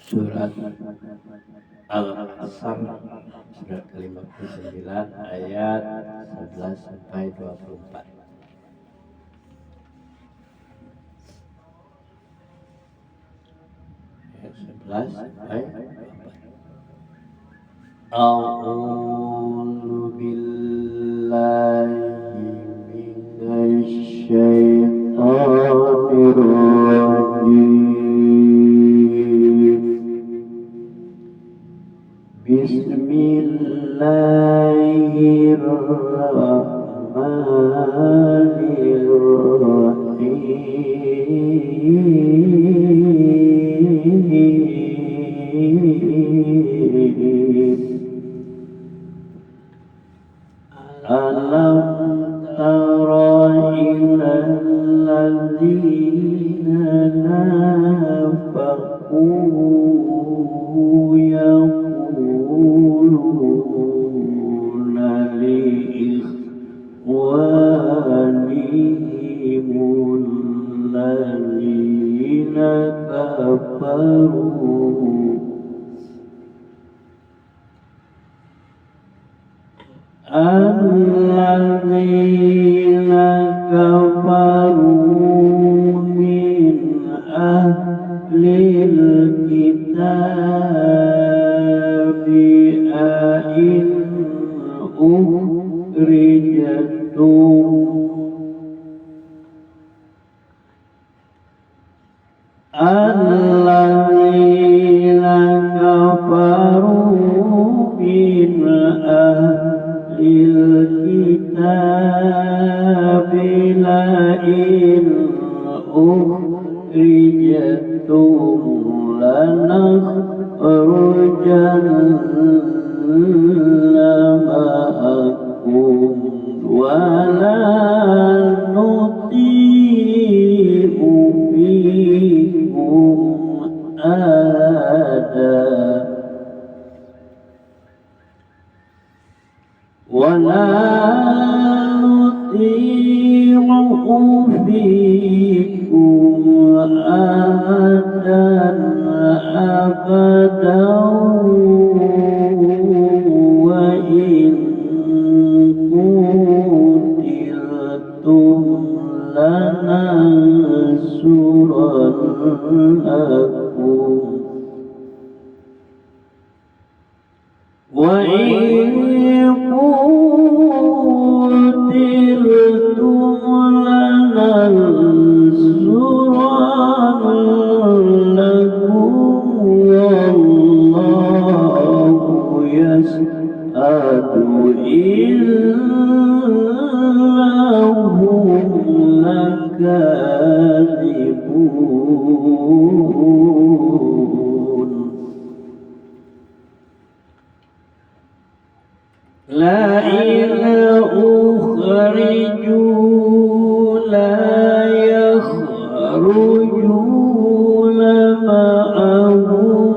Surat Al-Asr surat ke-59 ayat 11 sampai 24. Ayat 11 sampai 24. A'udzu billahi minasy syaithanir rajim. Bismillahirrahmanirrahim. Alam tara ilal ladzina nafaqu yaquluna li ikhwanihimul ladzina kafaru alladzina kafaru min ahlil kitabi ain ukhrijatum alladzina kafaru min ahlil kitabi lain ukhrijatum lanakhrujanna ma'akum wa la nuti'u fikum ahada wa la nuti'u fikum ahadan abadan wa in qutiltum lanansurannakum wa in qutiltum lanansurannakum wallahu yashhadu innahum lakadzibun. La ukhriju la yakhrujuna ma'ahum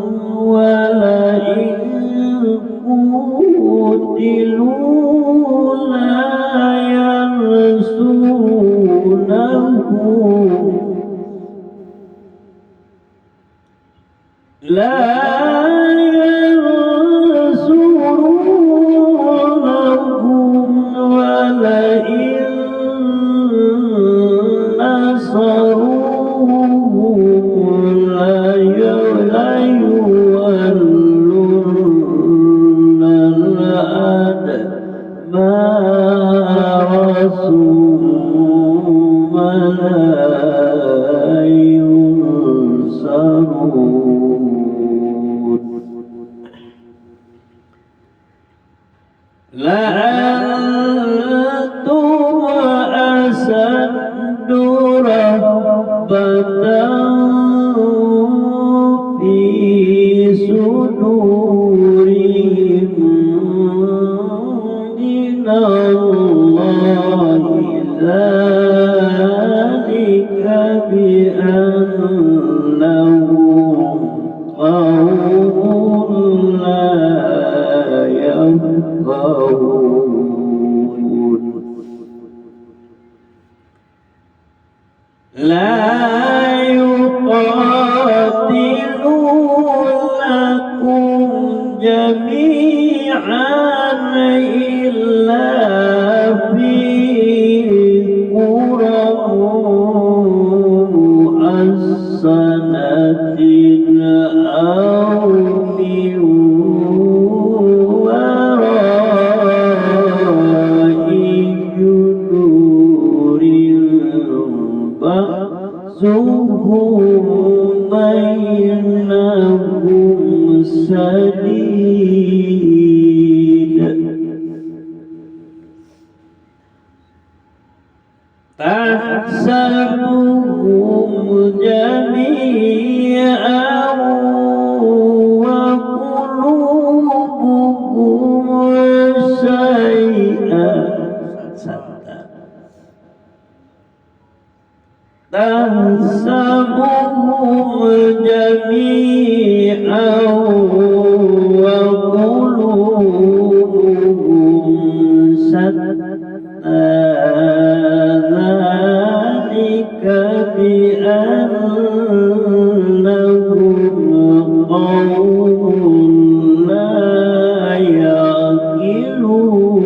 wa la qutilu la yansurunahum la لأنتم أشد رهبة في صدورهم من الله ذلك بأنهم قوم لا يفقهون. أو من وراء جدور بأسهم بينهم شديد تحسبهم جميعا وقلوبهم شيئا تحسبهم جميعا وقلوبهم شتى ذلك بأنهم قوم لا يعقلون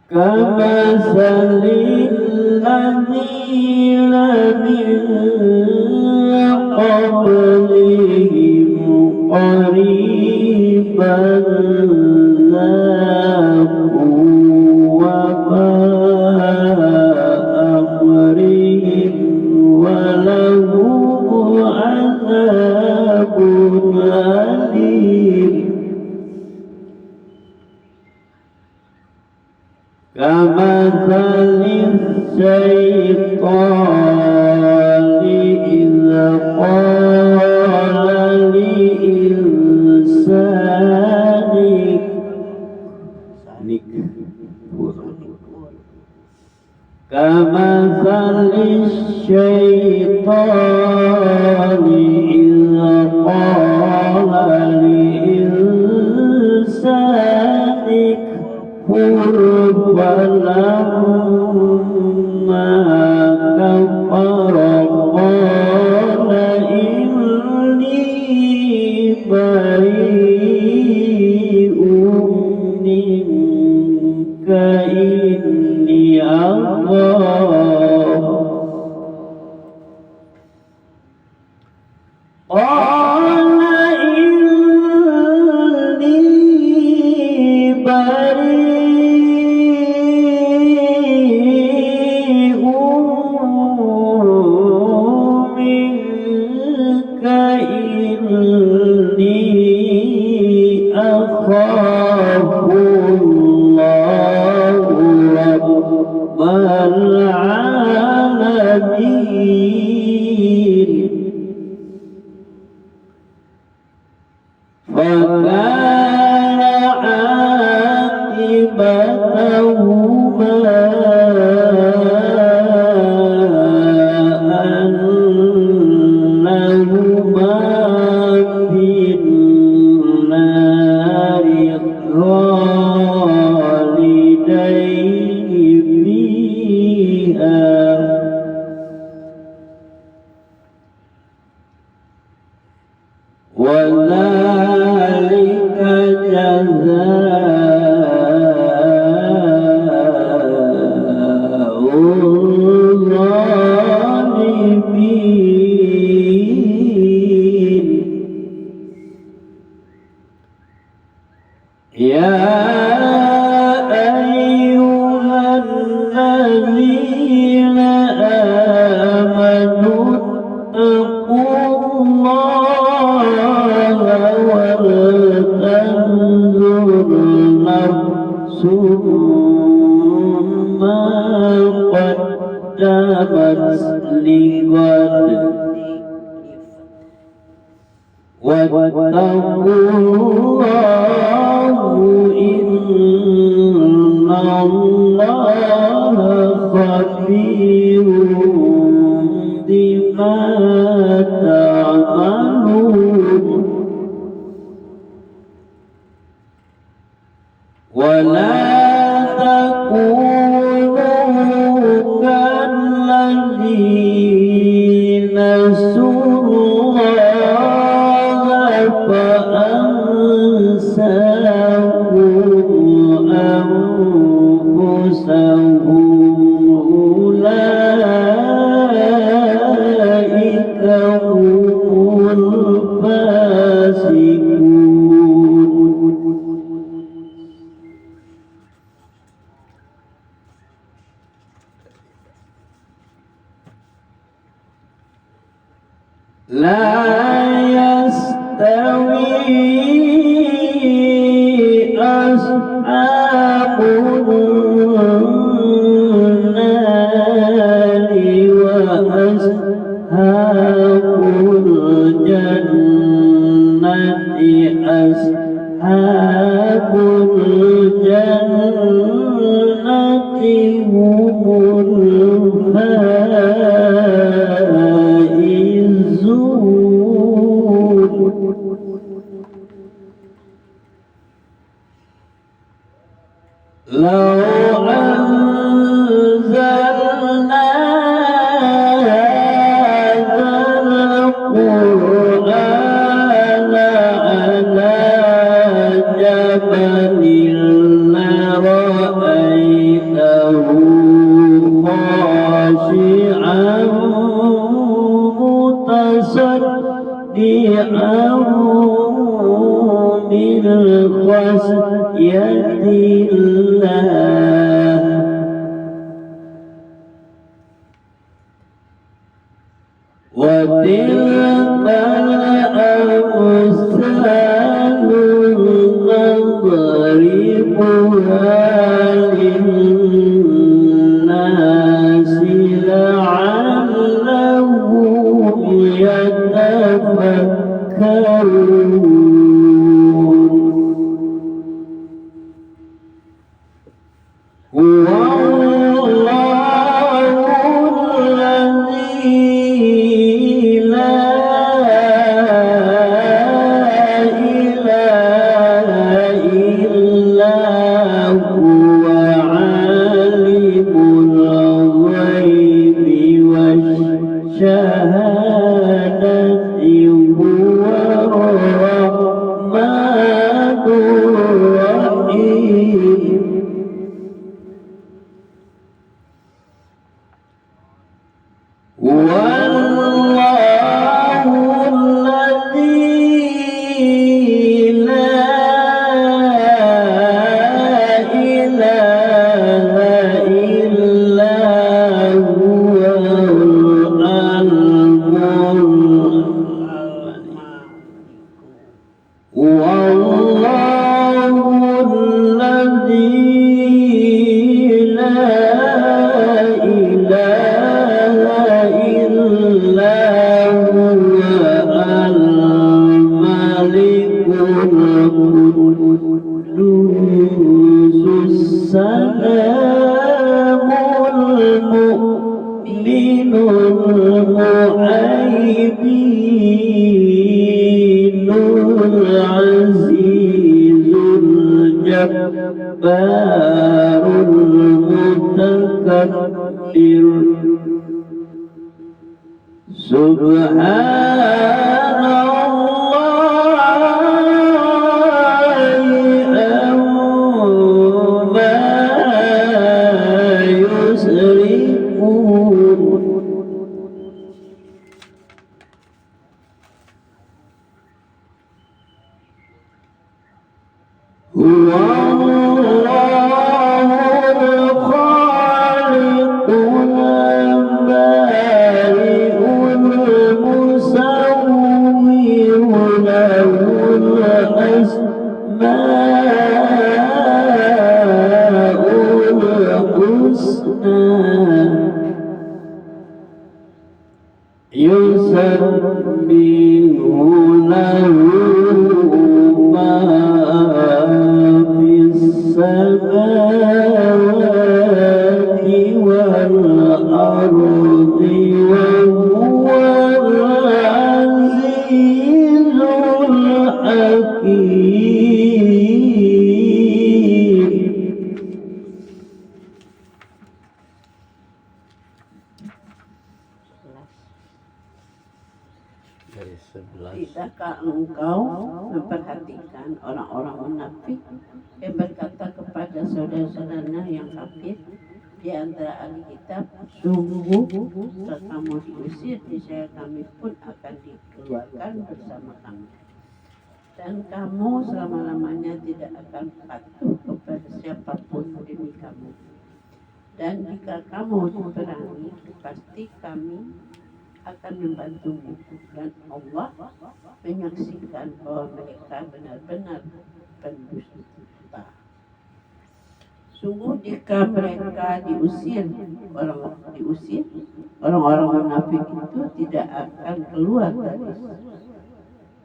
كمثل الذين من قبلهم قريبا ذاقوا وباء أمرهم ولهم عذاب أليم كمثل الشيطان إذ قال للإنسان كمثل الشيطان إذ قال للإنسان فلما كفر قال إني بريء منك إني أخاف قال إني بريء منك إني أخاف الله رب العالمين فكان عاقبتهما أنهما في النار خالدين فيها وذلك جزاء الظالمين يا أيها الذين آمنوا اتقوا الله ولتنظر نفس ما قدمت لغد واتقوا الله إن الله خبير بما تعملون ولا تكونوا كالذين نسوا الله فأنساهم فأولئك هم الفاسقون. لا يستوي أصحاب النار وأصحاب الجنة. أصحاب الجنة هم الفائزون. لو أنزلنا هذا القرآن على جبل لرأيته خاشعا متصدعا من خشية الله. وتلك الأمثال نضربها للناس لعلهم يتفكرون. هو الله الذي لا إله إلا هو عالم الغيب والشهادة. هو الرحمن الرحيم. والله الذي لا إله إلا هو والله الذي لا إله إلا هو الملك القدوس السلام المؤمن المهيمن العزيز الجبار المتكبر. سبحان الله عما يشركون. هو الله الخالق البارئ المصور له الأسماء الحسنى. يسبح له ما في السماوات والأرض وهو العزيز الحكيم. dari Tidakkah engkau memperhatikan orang-orang munafik yang berkata kepada saudara-saudaranya yang kafir di antara ahli kitab, sungguh jika kamu diusir, niscaya kami pun akan dikeluarkan bersama kamu. Dan kamu selama-lamanya tidak akan patuh kepada siapapun demi kamu. Dan jika kamu diperangi, pasti kami akan membantumu. Dan Allah menyaksikan bahwa mereka benar-benar pendusta. Sungguh jika mereka diusir, orang-orang munafik itu tidak akan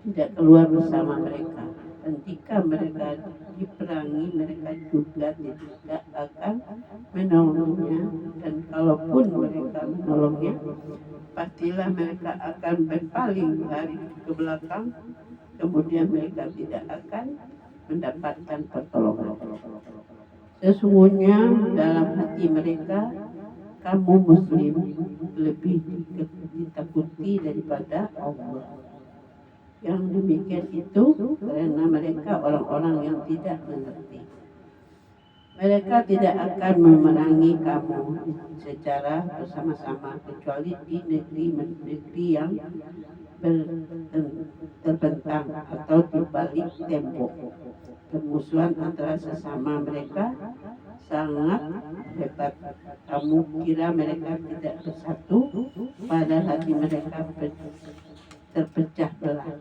tidak keluar bersama mereka. Dan jika mereka diperangi, mereka juga tidak akan menolongnya. Dan kalaupun mereka menolongnya, pastilah mereka akan berpaling dari ke belakang. Kemudian mereka tidak akan mendapatkan pertolongan. Sesungguhnya dalam hati mereka, kamu muslim lebih ditakuti daripada Allah. Yang demikian itu karena mereka orang-orang yang tidak mengerti. Mereka tidak akan memerangi kamu secara bersama-sama kecuali di negeri yang terbentang atau di balik tembok. Permusuhan antara sesama mereka sangat hebat. Kamu kira mereka tidak bersatu, padahal hati mereka terpecah belah.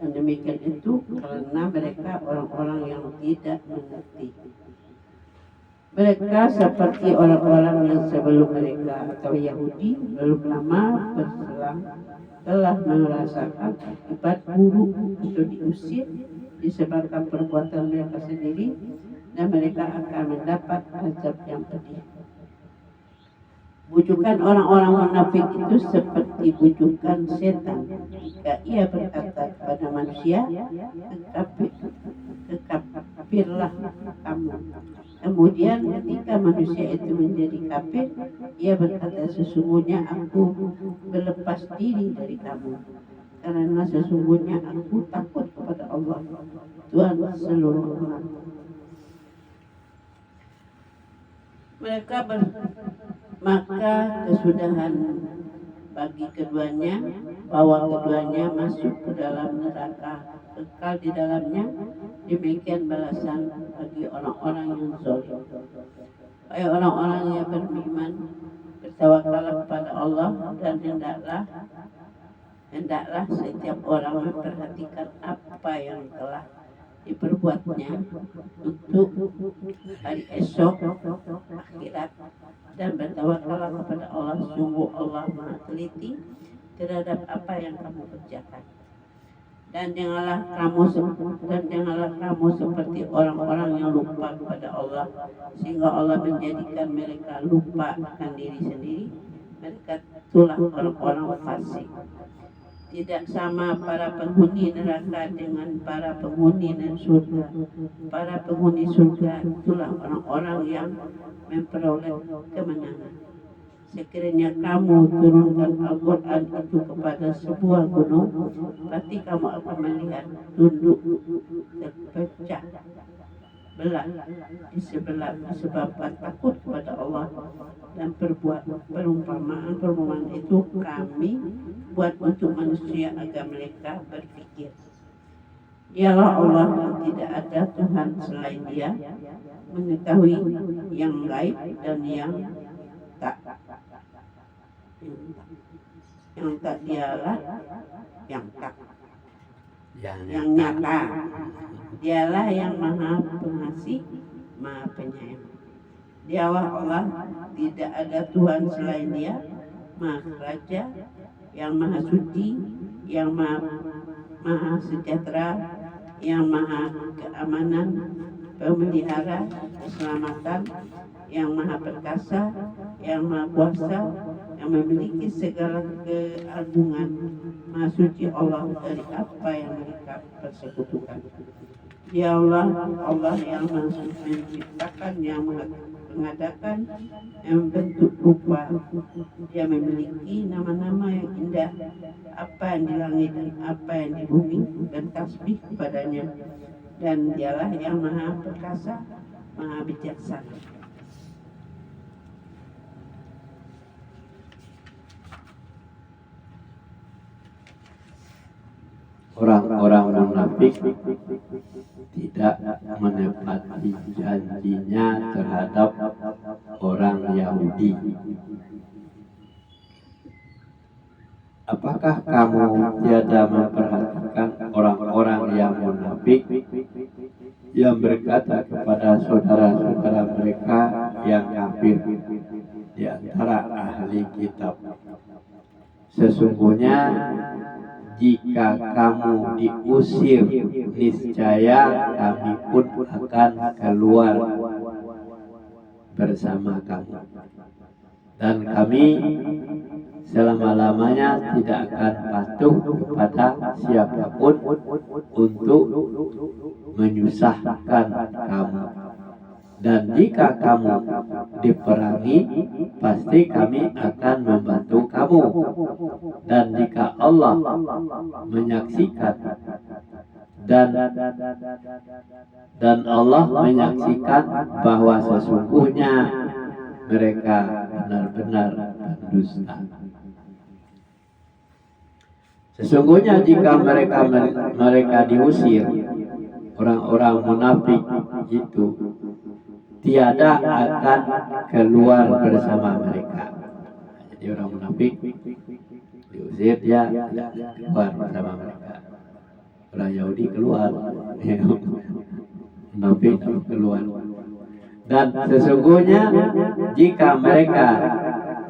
Dan demikian itu karena mereka orang-orang yang tidak mengerti. Mereka seperti orang-orang yang sebelum mereka atau Yahudi belum lama berselang telah merasakan akibat buruk atau diusir disebabkan perbuatan mereka sendiri, dan mereka akan mendapat azab yang pedih. Bujukan orang-orang munafik itu seperti bujukan setan. Jika ia berkata kepada manusia, kekafirlah kamu. Kemudian ketika manusia itu menjadi kafir, ia berkata, sesungguhnya aku berlepas diri dari kamu, karena sesungguhnya aku takut kepada Allah, Tuhan seluruh alam. Maka kesudahan bagi keduanya bahwa keduanya masuk ke dalam neraka, kekal di dalamnya. Demikian balasan bagi orang-orang yang zalim. Hai orang-orang yang beriman, bertawakallah kepada Allah, dan hendaklah setiap orang memperhatikan apa yang telah diperbuatnya untuk hari esok akhirat, dan bertawakallah kepada Allah. Sungguh Allah Maha teliti terhadap apa yang kamu kerjakan. Dan janganlah kamu seperti orang-orang yang lupa kepada Allah, sehingga Allah menjadikan mereka lupa akan diri sendiri. Mereka itulah orang-orang fasik. Tidak sama para penghuni neraka dengan para penghuni surga. Para penghuni surga itulah orang-orang yang memperoleh kemenangan. Sekiranya kamu turunkan Al-Quran itu kepada sebuah gunung, pasti kamu akan melihat tunduk terpecah belah di sebelah disebabkan takut kepada Allah. Dan perumpamaan itu kami buat untuk manusia agar mereka berpikir. Dialah Allah yang tidak ada Tuhan selain Dia, mengetahui yang gaib dan yang tak dialah yang nyata. Dialah yang Maha Pengasih, Maha Penyayang. Dialah Allah, tidak ada Tuhan selain Dia, Maha Raja, yang Maha Suci, yang Maha Sejahtera, yang Maha Keamanan, Pemelihara Keselamatan, yang Maha Perkasa, yang Maha Kuasa, yang memiliki segala keagungan. Maha suci Allah dari apa yang mereka persekutukan. Dia Allah yang Maha menciptakan, yang Maha mengadakan yang bentuk rupa. Dia memiliki nama-nama yang indah, apa yang di langit dan apa yang di bumi, dan tasbih kepadanya. Dan dialah yang maha perkasa, maha bijaksana. Orang-orang munafik tidak menepati janjinya terhadap orang Yahudi. Apakah kamu tiada memperhatikan orang-orang yang munafik yang berkata kepada saudara-saudara mereka yang kafir di antara ahli kitab, sesungguhnya jika kamu diusir, niscaya kami pun akan keluar bersama kamu, dan kami selama-lamanya tidak akan patuh kepada siapapun untuk menyusahkan kamu. Dan jika kamu diperangi, pasti kami akan membantu kamu. Dan jika Allah menyaksikan dan Allah menyaksikan bahwa sesungguhnya mereka benar-benar pendusta. Sesungguhnya jika mereka diusir, orang-orang munafik itu tiada akan keluar bersama mereka. Jadi orang munafik diusir, dia tidak keluar bersama mereka. Orang Yahudi keluar, munafik keluar. Dan sesungguhnya jika mereka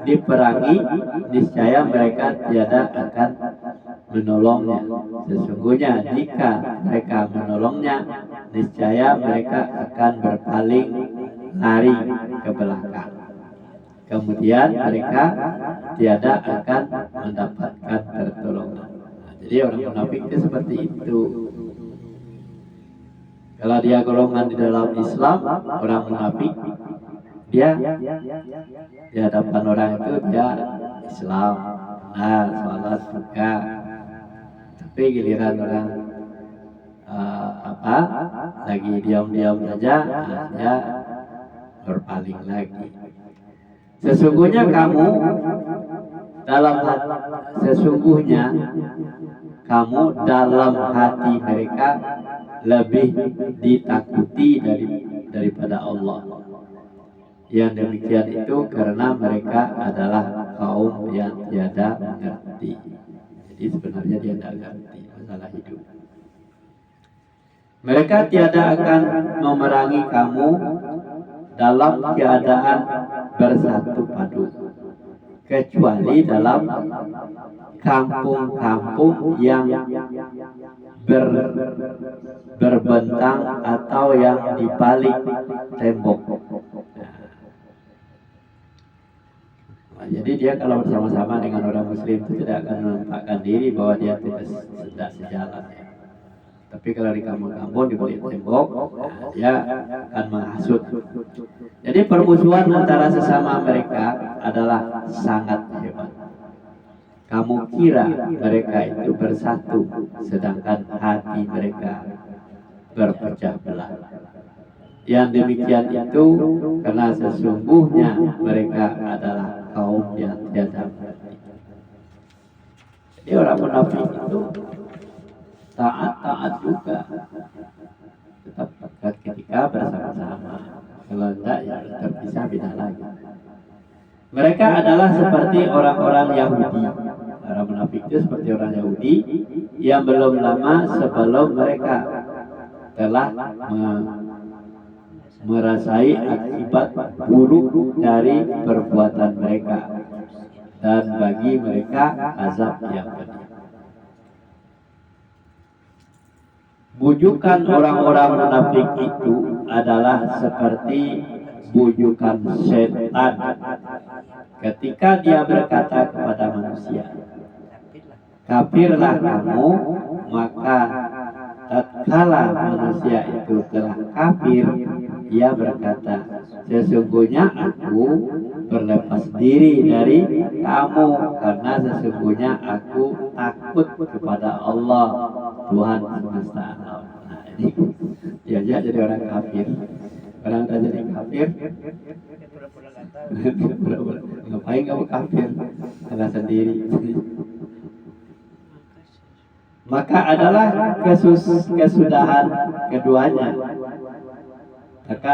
diperangi, niscaya mereka tiada akan menolongnya. Sesungguhnya jika mereka menolongnya, niscaya mereka akan berpaling lari ke belakang. Kemudian mereka tiada akan mendapatkan pertolongan. Jadi orang munafik itu seperti itu. Kalau dia golongan di dalam Islam, orang munafik, dia di hadapan orang itu dia Islam, benar, sholat juga. Tapi giliran orang lagi diam-diam saja, dia berpaling lagi. Sesungguhnya kamu dalam hati mereka lebih ditakuti daripada Allah. Yang demikian itu karena mereka adalah kaum yang tiada mengerti. Jadi sebenarnya dia tidak mengerti masalah hidup. Mereka tiada akan memerangi kamu dalam keadaan bersatu padu, kecuali dalam kampung-kampung yang berbentang atau yang di balik tembok. Jadi dia kalau bersama-sama dengan orang muslim itu tidak akan menampakkan diri bahwa dia tidak sejalan, ya. Tapi kalau di kampung-kampung di balik tembok, dia akan menghasut. Jadi permusuhan antara sesama mereka adalah sangat hebat. Kamu kira mereka itu bersatu, sedangkan hati mereka berpecah belah. Yang demikian itu karena sesungguhnya mereka adalah kaum yang tiada mengerti. Jadi orang munafik itu taat juga, tetap dekat ketika bersama-sama. Kalau tidak, ya terpisah, beda lagi. Mereka adalah seperti orang-orang Yahudi. Orang munafik itu seperti orang Yahudi yang belum lama sebelum mereka telah merasai akibat buruk dari perbuatan mereka, dan bagi mereka azab yang pedih. Bujukan orang-orang munafik itu adalah seperti bujukan setan ketika dia berkata kepada manusia, kafirlah kamu, maka tatkala manusia itu telah kafir, ia berkata, sesungguhnya aku berlepas diri dari kamu karena sesungguhnya aku takut kepada Allah Tuhan semesta alam. Nah, ini diajak jadi orang kafir. Orang udah jadi kafir, ngapain kamu kafir? Salah sendiri. Maka adalah kesudahan keduanya. Maka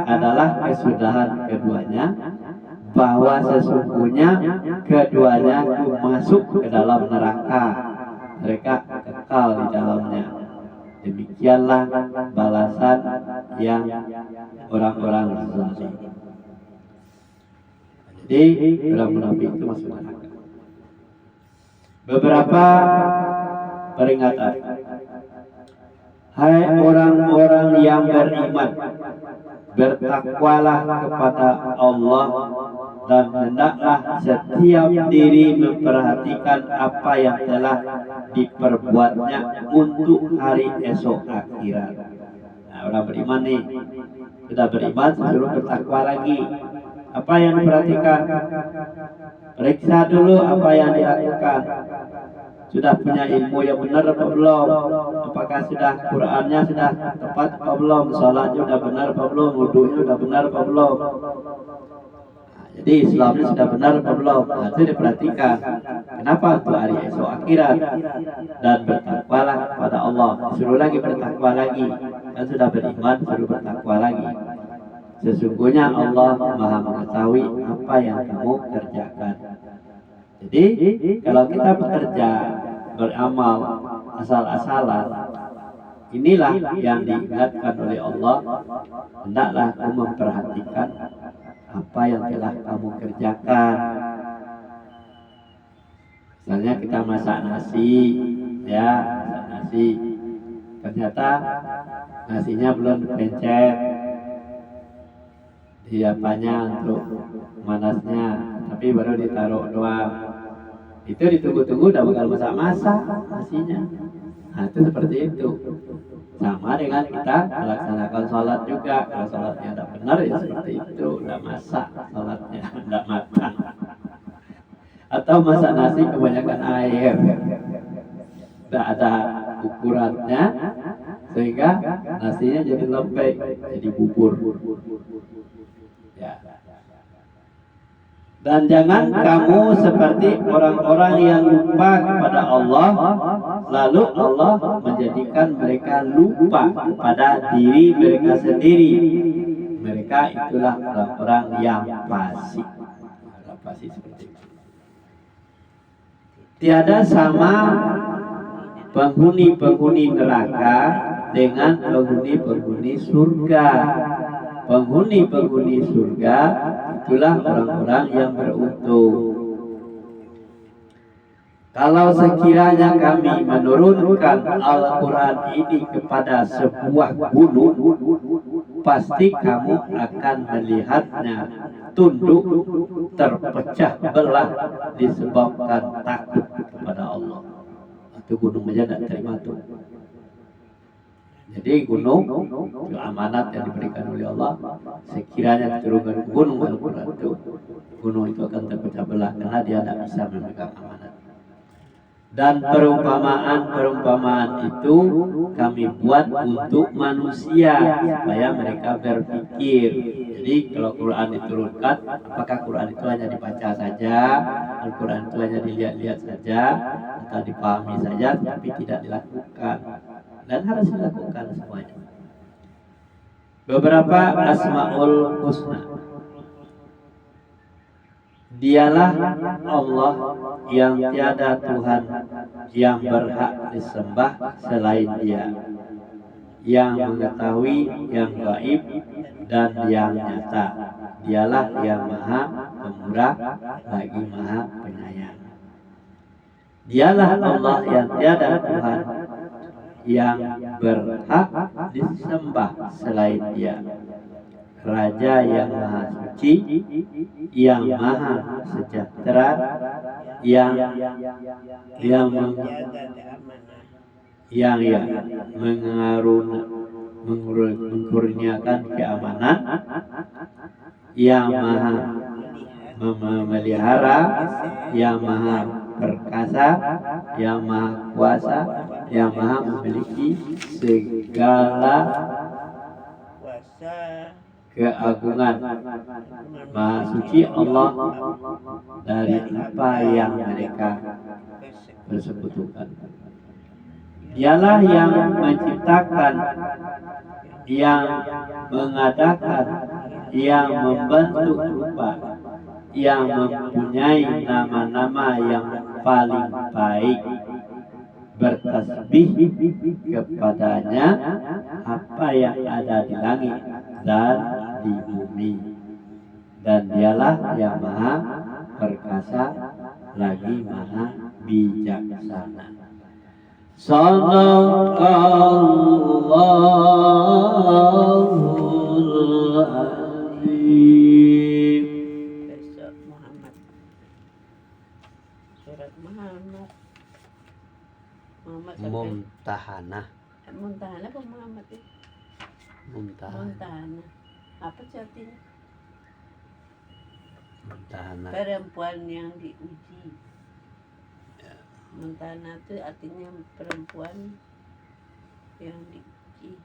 adalah kesudahan keduanya bahwa sesungguhnya keduanya itu masuk ke dalam neraka. Mereka kekal di dalamnya. Demikianlah balasan yang orang-orang zalim. Jadi orang munafik itu masuk neraka. Beberapa peringatan. Hai orang-orang yang beriman, bertakwalah kepada Allah dan hendaklah setiap diri memperhatikan apa yang telah diperbuatnya untuk hari esok akhirat. Nah, orang beriman nih, sudah beriman disuruh bertakwa lagi. Apa yang diperhatikan? Periksa dulu apa yang dilakukan. Sudah punya ilmu yang benar apa belum? Apakah sudah Qurannya sudah tepat apa belum? Salatnya sudah benar apa belum? Wudunya sudah benar apa belum? Jadi Islamnya sudah benar apa belum? Nah, itu diperhatikan. Kenapa? Untuk hari esok akhirat. Dan bertakwalah kepada Allah. Suruh lagi bertakwa lagi. Dan sudah beriman, suruh bertakwa lagi. Sesungguhnya Allah Maha mengetahui apa yang kamu kerjakan. Jadi kalau kita bekerja, beramal asal-asalan, inilah yang diingatkan oleh Allah. Hendaklah kamu memperhatikan apa yang telah kamu kerjakan. Misalnya kita masak nasi, ya, masak nasi. Ternyata nasinya belum dipencet di apanya untuk manasnya, tapi baru ditaruh doang. Itu ditunggu-tunggu udah bakal masak-masak nasinya. Nah, itu seperti itu. Sama dengan kita melaksanakan sholat juga. Kalau sholatnya tidak benar ya seperti itu, udah masak sholatnya, tidak matang. Atau masak nasi kebanyakan air, tidak ada ukurannya, sehingga nasinya jadi lembek, jadi bubur. Ya. Dan jangan kamu seperti orang-orang yang lupa kepada Allah, lalu Allah menjadikan mereka lupa kepada diri mereka sendiri. Mereka itulah orang-orang yang fasik. Fasik seperti itu. Tiada sama penghuni-penghuni neraka dengan penghuni-penghuni surga. Penghuni-penghuni surga itulah orang-orang yang beruntung. Kalau sekiranya kami menurunkan Al-Quran ini kepada sebuah gunung, pasti kamu akan melihatnya tunduk terpecah belah disebabkan takut kepada Allah. Itu gunung aja tidak terima tuh. Jadi gunung itu amanat yang diberikan oleh Allah. Sekiranya diturunkan gunung Al-Quran itu, gunung itu akan terpecah belah karena dia tidak bisa memegang amanat. Dan perumpamaan itu kami buat untuk manusia supaya mereka berpikir. Jadi kalau Quran diturunkan, apakah Quran itu hanya dibaca saja, Al-Quran itu hanya dilihat-lihat saja, atau dipahami saja, tapi tidak dilakukan. Dan harus dilakukan semuanya. Beberapa Asmaul Husna. Dialah Allah yang tiada Tuhan yang berhak disembah selain Dia, yang mengetahui yang gaib dan yang nyata. Dialah yang Maha Pemurah lagi Maha Penyayang. Dialah Allah yang tiada Tuhan yang berhak disembah selain Dia, Raja yang Maha Suci, yang Maha Sejahtera, yang mengaruniakan mengkurniakan keamanan, yang maha memelihara, yang maha perkasa, yang maha kuasa, yang maha memiliki segala kuasa keagungan. Maha suci Allah dari apa yang mereka persekutukan. Dialah yang menciptakan, yang mengadakan, yang membentuk rupa, yang mempunyai nama-nama yang paling baik. Bertasbih kepadanya apa yang ada di langit dan di bumi. Dan dialah yang maha perkasa lagi maha bijaksana. Sadaqallahul azim. besok Muhammad surat Muhammad sampai Mumtahanah. Muntahana apa Muhammad itu? Muntahana apa sih artinya? Mumtahanah. Perempuan yang diuji. Muntahana itu artinya perempuan yang diuji.